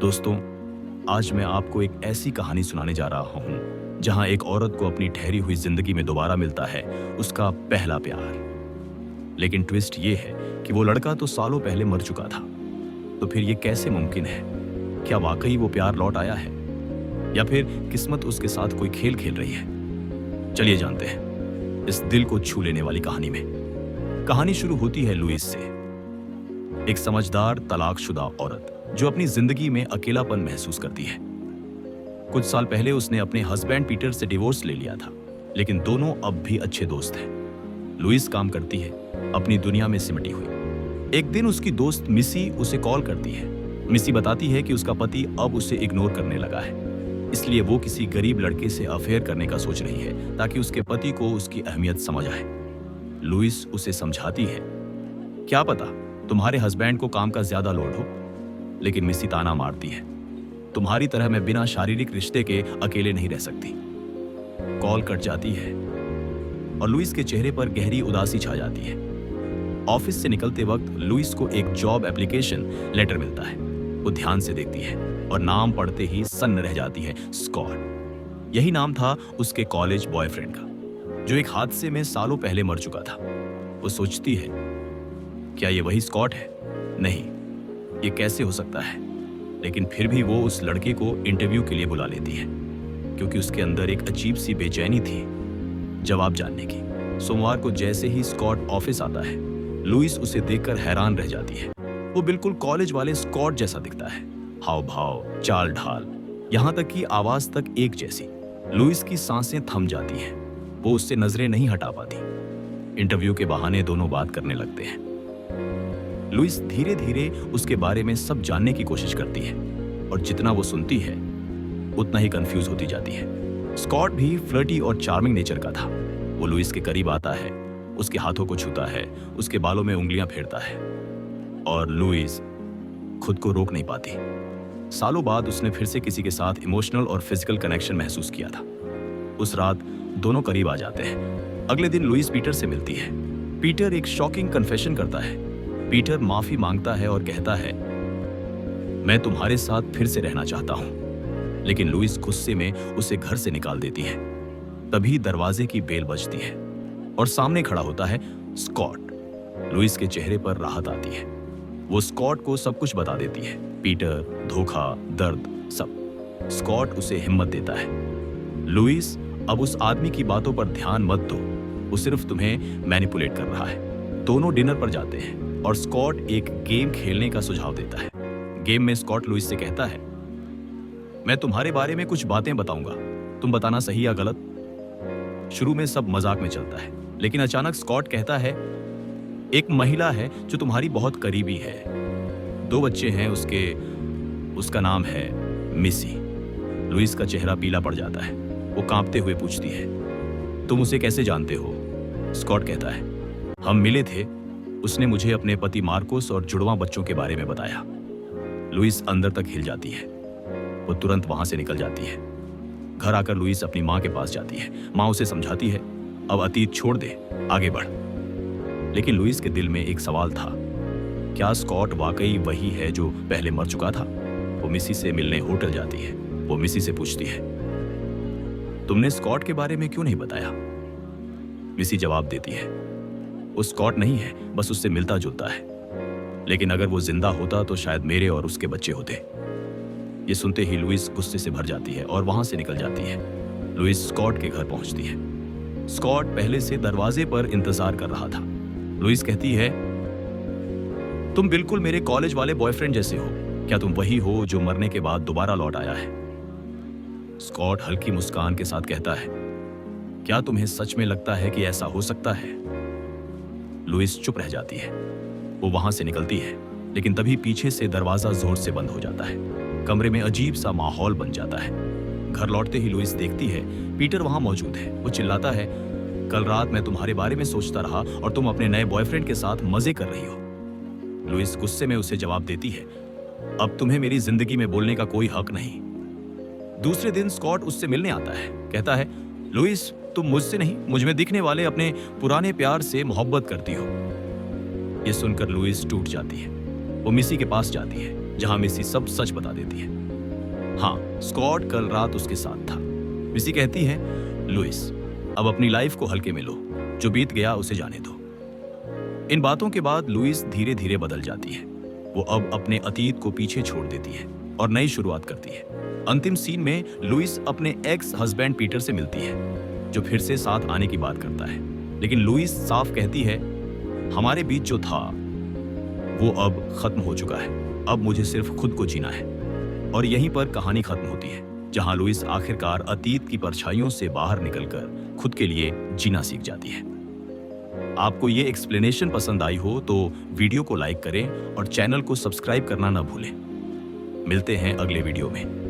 दोस्तों, आज मैं आपको एक ऐसी कहानी सुनाने जा रहा हूँ जहाँ एक औरत को अपनी ठहरी हुई जिंदगी में दोबारा मिलता है उसका पहला प्यार। लेकिन ट्विस्ट ये है कि वो लड़का तो सालों पहले मर चुका था। तो फिर ये कैसे मुमकिन है? क्या वाकई वो प्यार लौट आया है या फिर किस्मत उसके साथ कोई खेल खेल रही है? चलिए जानते हैं इस दिल को छू लेने वाली कहानी में। कहानी शुरू होती है लुइस से, एक समझदार तलाकशुदा औरत जो अपनी जिंदगी में अकेलापन महसूस करती है। कुछ साल पहले उसने अपने हस्बैंड पीटर से डिवोर्स ले लिया था, लेकिन दोनों अब भी अच्छे दोस्त हैं। लुइस काम करती है, अपनी दुनिया में सिमटी हुई। एक दिन उसकी दोस्त मिसी उसे कॉल करती है। मिसी बताती है कि उसका पति अब उसे इग्नोर करने लगा है, इसलिए वो किसी गरीब लड़के से अफेयर करने का सोच रही है ताकि उसके पति को उसकी अहमियत समझ आए। लुइस उसे समझाती है, क्या पता तुम्हारे हस्बैंड को काम का ज्यादा लोड हो। लेकिन मिसी ताना मारती है, तुम्हारी तरह मैं बिना शारीरिक रिश्ते के अकेले नहीं रह सकती। कॉल कट जाती है और लुइस के चेहरे पर गहरी उदासी छा जाती है। ऑफिस से निकलते वक्त लुइस को एक जॉब एप्लीकेशन लेटर मिलता है। वो ध्यान से देखती है और नाम पढ़ते ही सन्न रह जाती है, स्कॉट। यही नाम था उसके कॉलेज बॉयफ्रेंड का, जो एक हादसे में सालों पहले मर चुका था। वो सोचती है, क्या ये वही स्कॉट है? नहीं, ये कैसे हो सकता है? लेकिन फिर भी वो उस लड़के को इंटरव्यू के लिए बुला लेती है, क्योंकि उसके अंदर एक अजीब सी बेचैनी थी जवाब जानने की। सोमवार को जैसे ही स्कॉट ऑफिस आता है, लुइस उसे देखकर हैरान रह जाती है। वो बिल्कुल कॉलेज वाले स्कॉट जैसा दिखता है, हाव भाव, चाल ढाल, यहाँ तक कि आवाज तक एक जैसी। लुइस की सांसें थम जाती हैं, वो उससे नजरें नहीं हटा पाती। इंटरव्यू के बहाने दोनों बात करने लगते हैं। लुइस धीरे धीरे उसके बारे में सब जानने की कोशिश करती है, और जितना वो सुनती है उतना ही कंफ्यूज होती जाती है। स्कॉट भी फ्लर्टी और चार्मिंग नेचर का था। वो लुइस के करीब आता है, उसके हाथों को छूता है, उसके बालों में उंगलियां फेरता है, और लुइस खुद को रोक नहीं पाती। सालों बाद उसने फिर से किसी के साथ इमोशनल और फिजिकल कनेक्शन महसूस किया था। उस रात दोनों करीब आ जाते हैं। अगले दिन लुइस पीटर से मिलती है। पीटर एक शॉकिंग कन्फेशन करता है। पीटर माफी मांगता है और कहता है, मैं तुम्हारे साथ फिर से रहना चाहता हूं। लेकिन लुइस गुस्से में उसे घर से निकाल देती है। तभी दरवाजे की बेल बजती है और सामने खड़ा होता है स्कॉट। लुइस के चेहरे पर राहत आती है। वो स्कॉट को सब कुछ बता देती है, पीटर, धोखा, दर्द, सब। स्कॉट उसे हिम्मत देता है, लुइस अब उस आदमी की बातों पर ध्यान मत दो, वो सिर्फ तुम्हें मैनिपुलेट कर रहा है। दोनों डिनर पर जाते हैं और स्कॉट एक गेम खेलने का सुझाव देता है। गेम में स्कॉट लुइस से कहता है, मैं तुम्हारे बारे में कुछ बातें बताऊंगा, तुम बताना सही या गलत। शुरू में सब मजाक में चलता है, लेकिन अचानक स्कॉट कहता है, एक महिला है जो तुम्हारी बहुत करीबी है, 2 बच्चे हैं उसका नाम है मिसी। लुइस का चेहरा पीला पड़ जाता है। वो कांपते हुए पूछती है, तुम उसे कैसे जानते हो? स्कॉट कहता है, हम मिले थे, उसने मुझे अपने पति मार्कोस और जुड़वां बच्चों के बारे में बताया। लुइस अंदर तक हिल जाती है। वो तुरंत वहां से निकल जाती है। घर आकर लुइस अपनी मां के पास जाती है। मां उसे समझाती है, अब अतीत छोड़ दे, आगे बढ़। लेकिन लुइस के दिल में एक सवाल था, क्या स्कॉट वाकई वही है जो पहले मर चुका था? वो मिसी से मिलने होटल जाती है। वो मिसी से पूछती है, तुमने स्कॉट के बारे में क्यों नहीं बताया? मिसी जवाब देती है, वो स्कॉट नहीं है, बस उससे मिलता जुलता है। लेकिन अगर वो जिंदा होता तो शायद मेरे और उसके बच्चे होते। ये सुनते ही लुइस गुस्से से भर जाती है और वहां से निकल जाती है। लुइस स्कॉट के घर पहुंचती है। स्कॉट पहले से दरवाजे पर इंतजार कर रहा था। लुइस कहती है, तुम बिल्कुल मेरे कॉलेज वाले बॉयफ्रेंड जैसे हो। क्या तुम वही हो जो मरने के बाद दोबारा लौट आया है? स्कॉट हल्की मुस्कान के साथ कहता है, क्या तुम्हें सच में लगता है कि ऐसा हो सकता है? लुइस चुप रह जाती है। वो वहां से निकलती है, लेकिन तभी पीछे से दरवाजा जोर से बंद हो जाता है। कमरे में अजीब सा माहौल बन जाता है। घर लौटते ही लुइस देखती है पीटर वहां मौजूद है। वो चिल्लाता है, कल रात मैं तुम्हारे बारे में सोचता रहा और तुम अपने नए बॉयफ्रेंड के साथ मजे कर रही हो। लुइस गुस्से में उसे जवाब देती है, अब तुम्हें मेरी जिंदगी में बोलने का कोई हक नहीं। दूसरे दिन स्कॉट उससे मिलने आता है। कहता है, लुइस तुम मुझसे नहीं, मुझ में दिखने वाले अपने पुराने प्यार से मोहब्बत करती हो। ये सुनकर लुइस टूट जाती है। वो मिसी के पास जाती है। जहां मिसी सब सच बता देती है। हाँ, स्कॉट कल रात उसके साथ था। मिसी कहती है, लुइस, अब अपनी लाइफ को हल्के में लो, जो बीत गया उसे जाने दो। इन बातों के बाद लुइस धीरे धीरे बदल जाती है। वो अब अपने अतीत को पीछे छोड़ देती है और नई शुरुआत करती है। अंतिम सीन में लुइस अपने एक्स हस्बैंड पीटर से मिलती है, जो फिर से साथ आने की बात करता है। लेकिन लुइस साफ कहती है, हमारे बीच जो था वो अब खत्म हो चुका है, अब मुझे सिर्फ खुद को जीना है। और यहीं पर कहानी खत्म होती है, जहां लुइस आखिरकार अतीत की परछाइयों से बाहर निकलकर खुद के लिए जीना सीख जाती है। आपको ये एक्सप्लेनेशन पसंद आई हो तो वीडियो को लाइक करें और चैनल को सब्सक्राइब करना ना भूलें। मिलते हैं अगले वीडियो में।